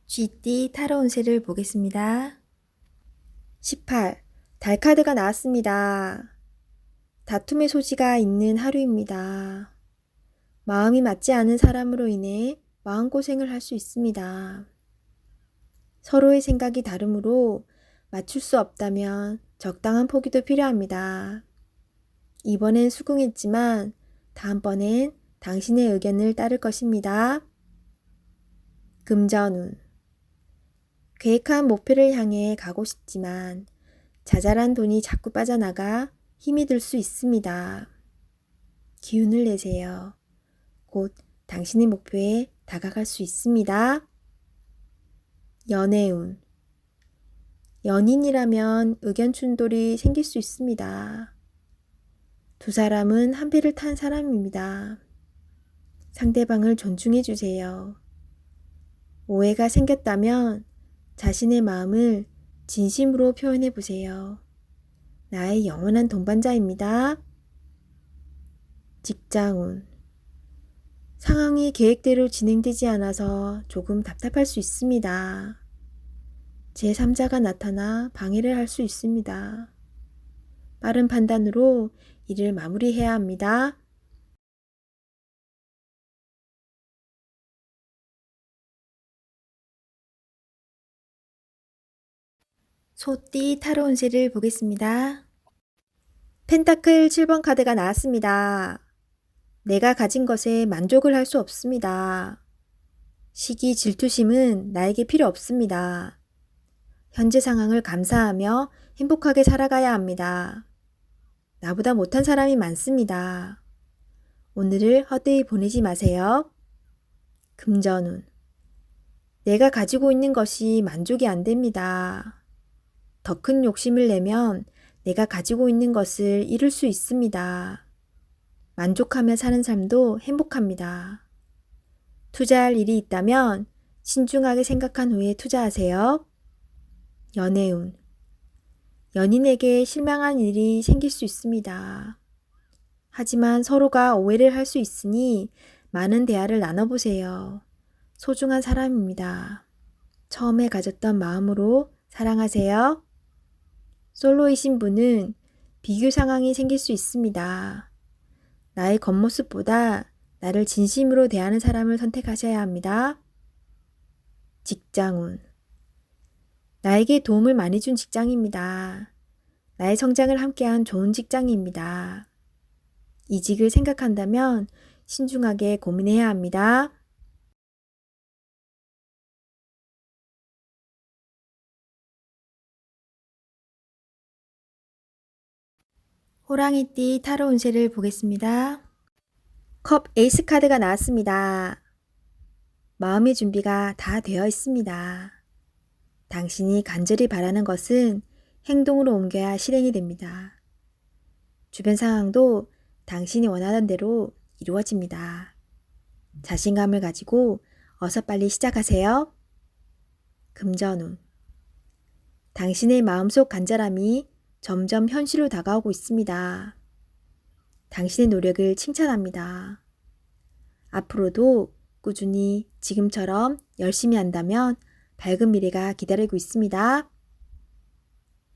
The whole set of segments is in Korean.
쥐띠 타로 운세를 보겠습니다. 18. 달 카드가 나왔습니다. 다툼의 소지가 있는 하루입니다. 마음이 맞지 않은 사람으로 인해 마음고생을 할 수 있습니다. 서로의 생각이 다르므로 맞출 수 없다면 적당한 포기도 필요합니다. 이번엔 수긍했지만 다음번엔 당신의 의견을 따를 것입니다. 금전운. 계획한 목표를 향해 가고 싶지만 자잘한 돈이 자꾸 빠져나가 힘이 들 수 있습니다. 기운을 내세요. 곧 당신의 목표에 다가갈 수 있습니다. 연애운. 연인이라면 의견 충돌이 생길 수 있습니다. 두 사람은 한 배를 탄 사람입니다. 상대방을 존중해 주세요. 오해가 생겼다면 자신의 마음을 진심으로 표현해 보세요. 나의 영원한 동반자입니다. 직장운. 상황이 계획대로 진행되지 않아서 조금 답답할 수 있습니다. 제3자가 나타나 방해를 할 수 있습니다. 빠른 판단으로 일을 마무리해야 합니다. 소띠 타로 운세를 보겠습니다. 펜타클 7번 카드가 나왔습니다. 내가 가진 것에 만족을 할 수 없습니다. 시기 질투심은 나에게 필요 없습니다. 현재 상황을 감사하며 행복하게 살아가야 합니다. 나보다 못한 사람이 많습니다. 오늘을 헛되이 보내지 마세요. 금전운. 내가 가지고 있는 것이 만족이 안 됩니다. 더 큰 욕심을 내면 내가 가지고 있는 것을 잃을 수 있습니다. 만족하며 사는 삶도 행복합니다. 투자할 일이 있다면 신중하게 생각한 후에 투자하세요. 연애운. 연인에게 실망한 일이 생길 수 있습니다. 하지만 서로가 오해를 할 수 있으니 많은 대화를 나눠보세요. 소중한 사람입니다. 처음에 가졌던 마음으로 사랑하세요. 솔로이신 분은 비교 상황이 생길 수 있습니다. 나의 겉모습보다 나를 진심으로 대하는 사람을 선택하셔야 합니다. 직장운. 나에게 도움을 많이 준 직장입니다. 나의 성장을 함께한 좋은 직장입니다. 이직을 생각한다면 신중하게 고민해야 합니다. 호랑이띠 타로 운세를 보겠습니다. 컵 에이스 카드가 나왔습니다. 마음의 준비가 다 되어 있습니다. 당신이 간절히 바라는 것은 행동으로 옮겨야 실행이 됩니다. 주변 상황도 당신이 원하던 대로 이루어집니다. 자신감을 가지고 어서 빨리 시작하세요. 금전운. 당신의 마음속 간절함이 점점 현실로 다가오고 있습니다. 당신의 노력을 칭찬합니다. 앞으로도 꾸준히 지금처럼 열심히 한다면 밝은 미래가 기다리고 있습니다.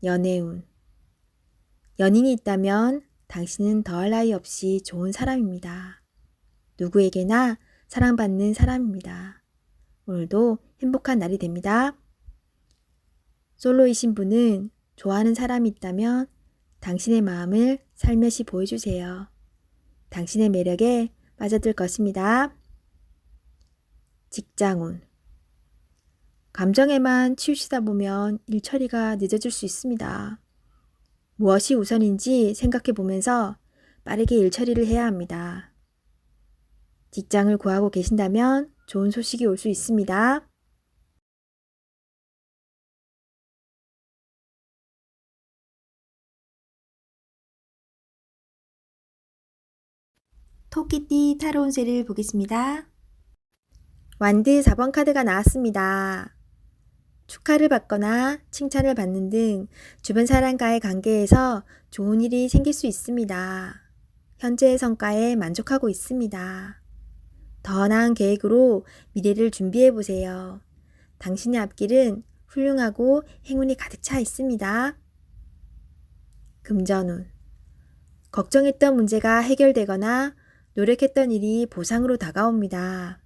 연애운. 연인이 있다면 당신은 더할 나위 없이 좋은 사람입니다. 누구에게나 사랑받는 사람입니다. 오늘도 행복한 날이 됩니다. 솔로이신 분은 좋아하는 사람이 있다면 당신의 마음을 살며시 보여주세요. 당신의 매력에 빠져들 것입니다. 직장운. 감정에만 치우치다 보면 일 처리가 늦어질 수 있습니다. 무엇이 우선인지 생각해 보면서 빠르게 일 처리를 해야 합니다. 직장을 구하고 계신다면 좋은 소식이 올 수 있습니다. 토끼띠 타로 운세를 보겠습니다. 완드 4번 카드가 나왔습니다. 축하를 받거나 칭찬을 받는 등 주변 사람과의 관계에서 좋은 일이 생길 수 있습니다. 현재의 성과에 만족하고 있습니다. 더 나은 계획으로 미래를 준비해 보세요. 당신의 앞길은 훌륭하고 행운이 가득 차 있습니다. 금전운. 걱정했던 문제가 해결되거나 노력했던 일이 보상으로 다가옵니다.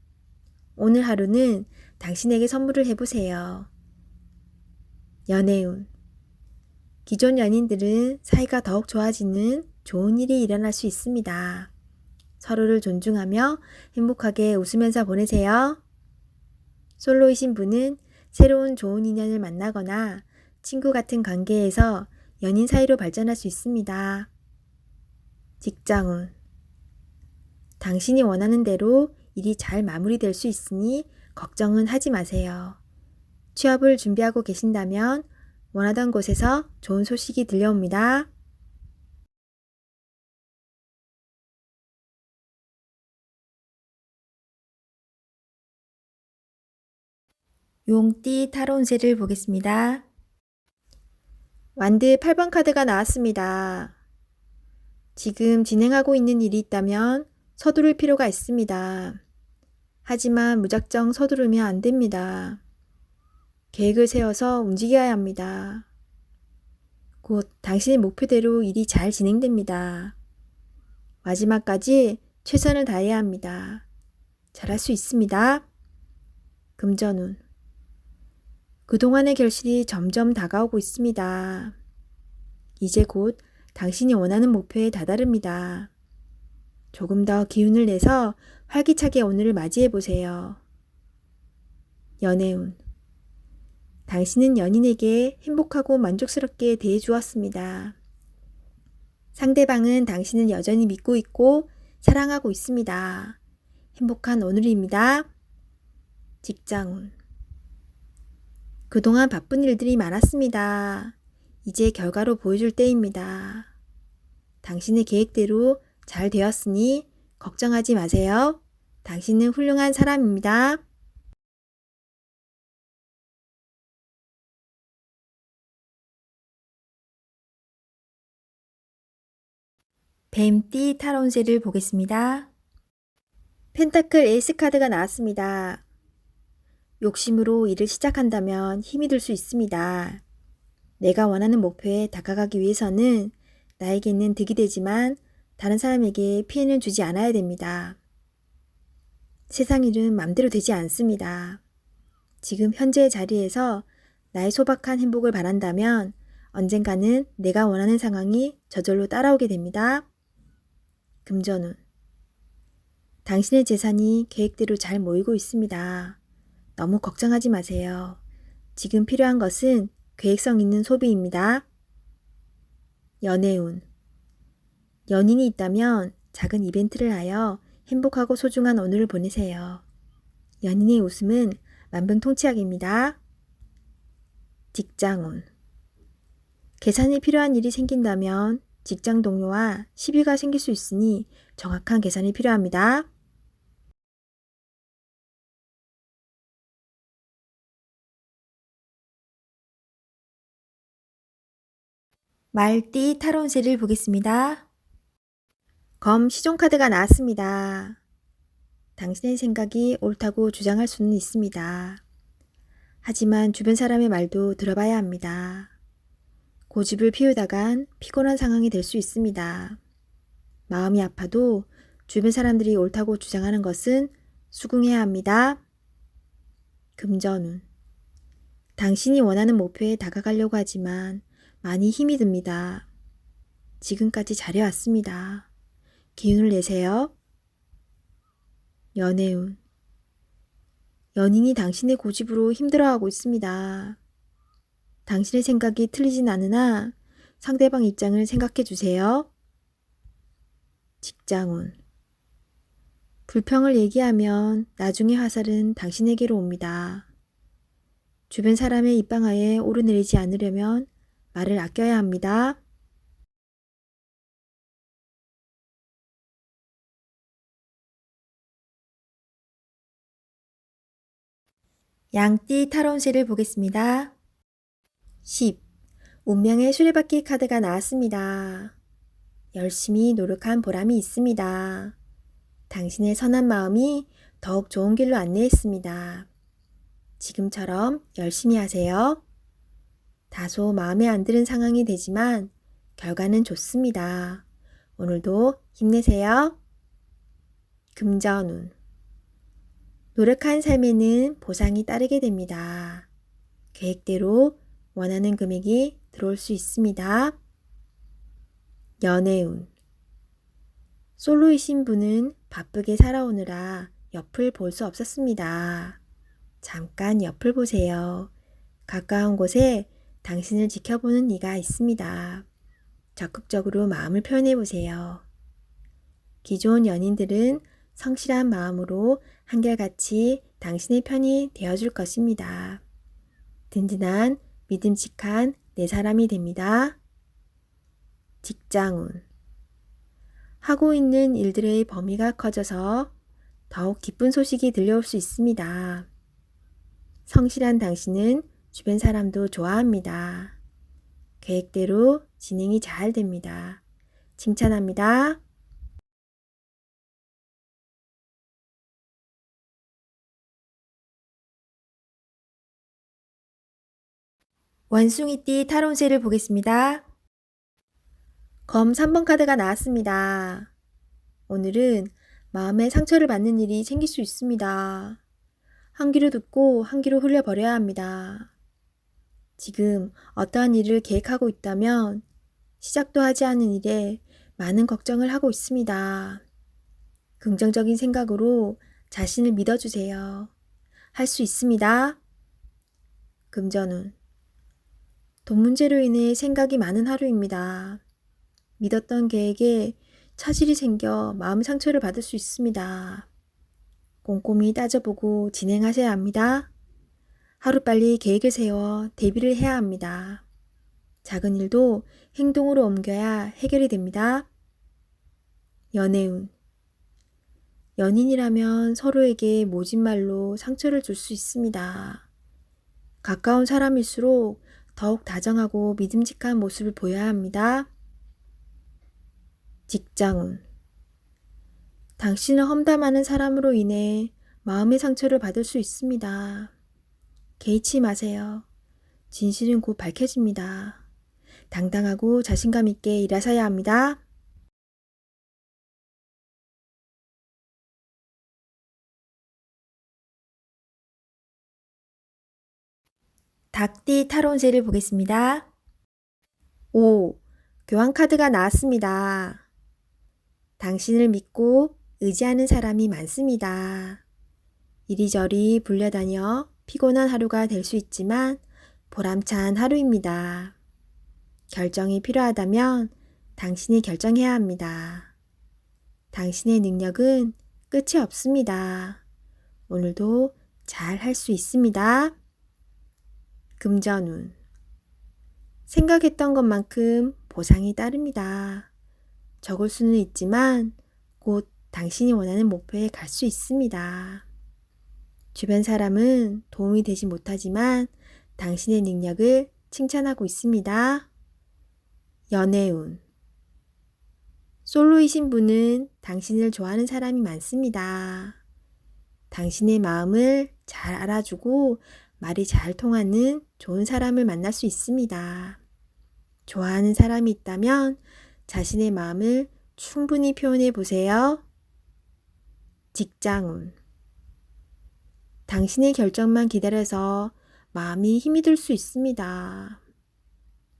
오늘 하루는 당신에게 선물을 해보세요. 연애운. 기존 연인들은 사이가 더욱 좋아지는 좋은 일이 일어날 수 있습니다. 서로를 존중하며 행복하게 웃으면서 보내세요. 솔로이신 분은 새로운 좋은 인연을 만나거나 친구 같은 관계에서 연인 사이로 발전할 수 있습니다. 직장운. 당신이 원하는 대로 일이 잘 마무리될 수 있으니 걱정은 하지 마세요. 취업을 준비하고 계신다면 원하던 곳에서 좋은 소식이 들려옵니다. 용띠 타로 운세를 보겠습니다. 완드 8번 카드가 나왔습니다. 지금 진행하고 있는 일이 있다면 서두를 필요가 있습니다. 하지만 무작정 서두르면 안 됩니다. 계획을 세워서 움직여야 합니다. 곧 당신의 목표대로 일이 잘 진행됩니다. 마지막까지 최선을 다해야 합니다. 잘할 수 있습니다. 금전운. 그동안의 결실이 점점 다가오고 있습니다. 이제 곧 당신이 원하는 목표에 다다릅니다. 조금 더 기운을 내서 활기차게 오늘을 맞이해 보세요. 연애운. 당신은 연인에게 행복하고 만족스럽게 대해 주었습니다. 상대방은 당신을 여전히 믿고 있고 사랑하고 있습니다. 행복한 오늘입니다. 직장운. 그동안 바쁜 일들이 많았습니다. 이제 결과로 보여줄 때입니다. 당신의 계획대로 잘 되었으니 걱정하지 마세요. 당신은 훌륭한 사람입니다. 뱀띠 타로 운세를 보겠습니다. 펜타클 에이스 카드가 나왔습니다. 욕심으로 일을 시작한다면 힘이 들 수 있습니다. 내가 원하는 목표에 다가가기 위해서는 나에게는 득이 되지만 다른 사람에게 피해는 주지 않아야 됩니다. 세상 일은 맘대로 되지 않습니다. 지금 현재의 자리에서 나의 소박한 행복을 바란다면 언젠가는 내가 원하는 상황이 저절로 따라오게 됩니다. 금전운. 당신의 재산이 계획대로 잘 모이고 있습니다. 너무 걱정하지 마세요. 지금 필요한 것은 계획성 있는 소비입니다. 연애운. 연인이 있다면 작은 이벤트를 하여 행복하고 소중한 오늘을 보내세요. 연인의 웃음은 만병통치약입니다. 직장운. 계산이 필요한 일이 생긴다면 직장 동료와 시비가 생길 수 있으니 정확한 계산이 필요합니다. 말띠 타로 운세를 보겠습니다. 검 시종 카드가 나왔습니다. 당신의 생각이 옳다고 주장할 수는 있습니다. 하지만 주변 사람의 말도 들어봐야 합니다. 고집을 피우다간 피곤한 상황이 될 수 있습니다. 마음이 아파도 주변 사람들이 옳다고 주장하는 것은 수긍해야 합니다. 금전운. 당신이 원하는 목표에 다가가려고 하지만 많이 힘이 듭니다. 지금까지 잘해왔습니다. 기운을 내세요. 연애운. 연인이 당신의 고집으로 힘들어하고 있습니다. 당신의 생각이 틀리진 않으나 상대방 입장을 생각해 주세요. 직장운. 불평을 얘기하면 나중에 화살은 당신에게로 옵니다. 주변 사람의 입방아에 오르내리지 않으려면 말을 아껴야 합니다. 양띠 타로 운세를 보겠습니다. 10. 운명의 수레바퀴 카드가 나왔습니다. 열심히 노력한 보람이 있습니다. 당신의 선한 마음이 더욱 좋은 길로 안내했습니다. 지금처럼 열심히 하세요. 다소 마음에 안 드는 상황이 되지만 결과는 좋습니다. 오늘도 힘내세요. 금전운. 노력한 삶에는 보상이 따르게 됩니다. 계획대로 원하는 금액이 들어올 수 있습니다. 연애운. 솔로이신 분은 바쁘게 살아오느라 옆을 볼 수 없었습니다. 잠깐 옆을 보세요. 가까운 곳에 당신을 지켜보는 이가 있습니다. 적극적으로 마음을 표현해 보세요. 기존 연인들은 성실한 마음으로 한결같이 당신의 편이 되어줄 것입니다. 든든한 믿음직한 내 사람이 됩니다. 직장운. 하고 있는 일들의 범위가 커져서 더욱 기쁜 소식이 들려올 수 있습니다. 성실한 당신은 주변 사람도 좋아합니다. 계획대로 진행이 잘 됩니다. 칭찬합니다. 원숭이띠 타로운세를 보겠습니다. 검 3번 카드가 나왔습니다. 오늘은 마음의 상처를 받는 일이 생길 수 있습니다. 한 귀로 듣고 한 귀로 흘려버려야 합니다. 지금 어떠한 일을 계획하고 있다면 시작도 하지 않은 일에 많은 걱정을 하고 있습니다. 긍정적인 생각으로 자신을 믿어주세요. 할 수 있습니다. 금전운. 돈 문제로 인해 생각이 많은 하루입니다. 믿었던 계획에 차질이 생겨 마음 상처를 받을 수 있습니다. 꼼꼼히 따져보고 진행하셔야 합니다. 하루빨리 계획을 세워 대비를 해야 합니다. 작은 일도 행동으로 옮겨야 해결이 됩니다. 연애운. 연인이라면 서로에게 모진 말로 상처를 줄 수 있습니다. 가까운 사람일수록 더욱 다정하고 믿음직한 모습을 보여야 합니다. 직장운. 당신을 험담하는 사람으로 인해 마음의 상처를 받을 수 있습니다. 개의치 마세요. 진실은 곧 밝혀집니다. 당당하고 자신감 있게 일하셔야 합니다. 닭띠 타로운세를 보겠습니다. 5. 교환 카드가 나왔습니다. 당신을 믿고 의지하는 사람이 많습니다. 이리저리 불려다녀 피곤한 하루가 될 수 있지만 보람찬 하루입니다. 결정이 필요하다면 당신이 결정해야 합니다. 당신의 능력은 끝이 없습니다. 오늘도 잘 할 수 있습니다. 금전운. 생각했던 것만큼 보상이 따릅니다. 적을 수는 있지만 곧 당신이 원하는 목표에 갈 수 있습니다. 주변 사람은 도움이 되지 못하지만 당신의 능력을 칭찬하고 있습니다. 연애운. 솔로이신 분은 당신을 좋아하는 사람이 많습니다. 당신의 마음을 잘 알아주고 말이 잘 통하는 좋은 사람을 만날 수 있습니다. 좋아하는 사람이 있다면 자신의 마음을 충분히 표현해 보세요. 직장운. 당신의 결정만 기다려서 마음이 힘이 들 수 있습니다.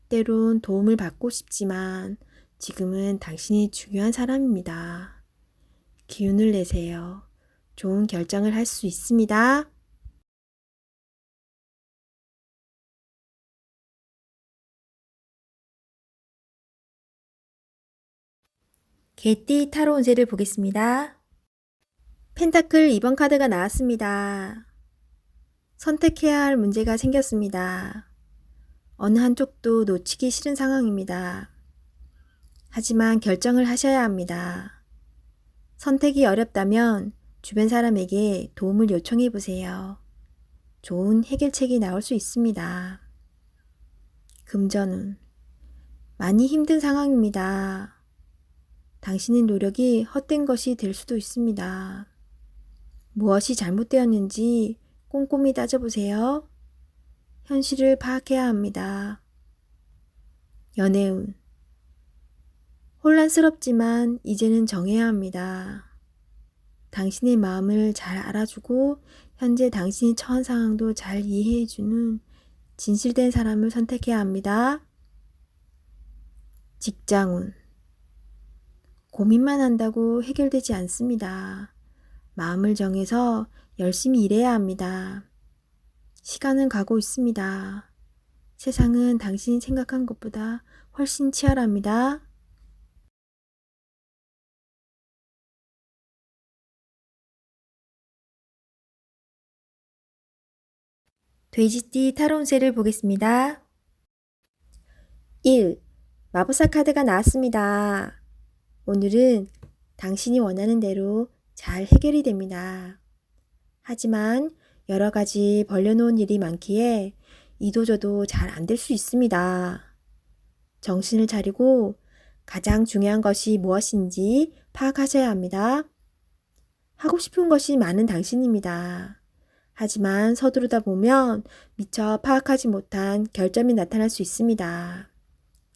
때론 도움을 받고 싶지만 지금은 당신이 중요한 사람입니다. 기운을 내세요. 좋은 결정을 할 수 있습니다. 개띠 타로 운세를 보겠습니다. 펜타클 2번 카드가 나왔습니다. 선택해야 할 문제가 생겼습니다. 어느 한쪽도 놓치기 싫은 상황입니다. 하지만 결정을 하셔야 합니다. 선택이 어렵다면 주변 사람에게 도움을 요청해 보세요. 좋은 해결책이 나올 수 있습니다. 금전운. 많이 힘든 상황입니다. 당신의 노력이 헛된 것이 될 수도 있습니다. 무엇이 잘못되었는지 꼼꼼히 따져보세요. 현실을 파악해야 합니다. 연애운. 혼란스럽지만 이제는 정해야 합니다. 당신의 마음을 잘 알아주고 현재 당신이 처한 상황도 잘 이해해주는 진실된 사람을 선택해야 합니다. 직장운. 고민만 한다고 해결되지 않습니다. 마음을 정해서 열심히 일해야 합니다. 시간은 가고 있습니다. 세상은 당신이 생각한 것보다 훨씬 치열합니다. 돼지띠 타로 운세를 보겠습니다. 1. 마법사 카드가 나왔습니다. 오늘은 당신이 원하는 대로 잘 해결이 됩니다. 하지만 여러 가지 벌려놓은 일이 많기에 이도저도 잘 안 될 수 있습니다. 정신을 차리고 가장 중요한 것이 무엇인지 파악하셔야 합니다. 하고 싶은 것이 많은 당신입니다. 하지만 서두르다 보면 미처 파악하지 못한 결점이 나타날 수 있습니다.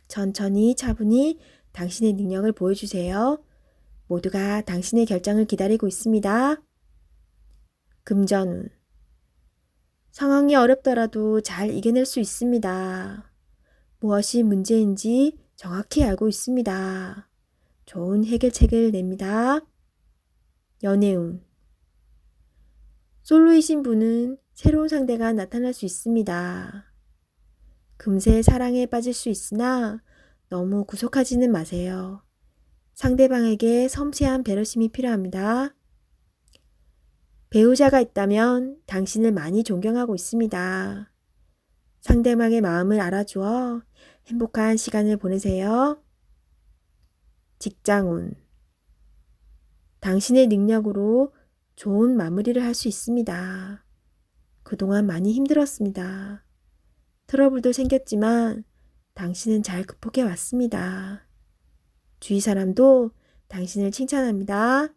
천천히 차분히 당신의 능력을 보여주세요. 모두가 당신의 결정을 기다리고 있습니다. 금전운. 상황이 어렵더라도 잘 이겨낼 수 있습니다. 무엇이 문제인지 정확히 알고 있습니다. 좋은 해결책을 냅니다. 연애운. 솔로이신 분은 새로운 상대가 나타날 수 있습니다. 금세 사랑에 빠질 수 있으나 너무 구속하지는 마세요. 상대방에게 섬세한 배려심이 필요합니다. 배우자가 있다면 당신을 많이 존경하고 있습니다. 상대방의 마음을 알아주어 행복한 시간을 보내세요. 직장운. 당신의 능력으로 좋은 마무리를 할 수 있습니다. 그동안 많이 힘들었습니다. 트러블도 생겼지만 당신은 잘 극복해 왔습니다. 주위 사람도 당신을 칭찬합니다.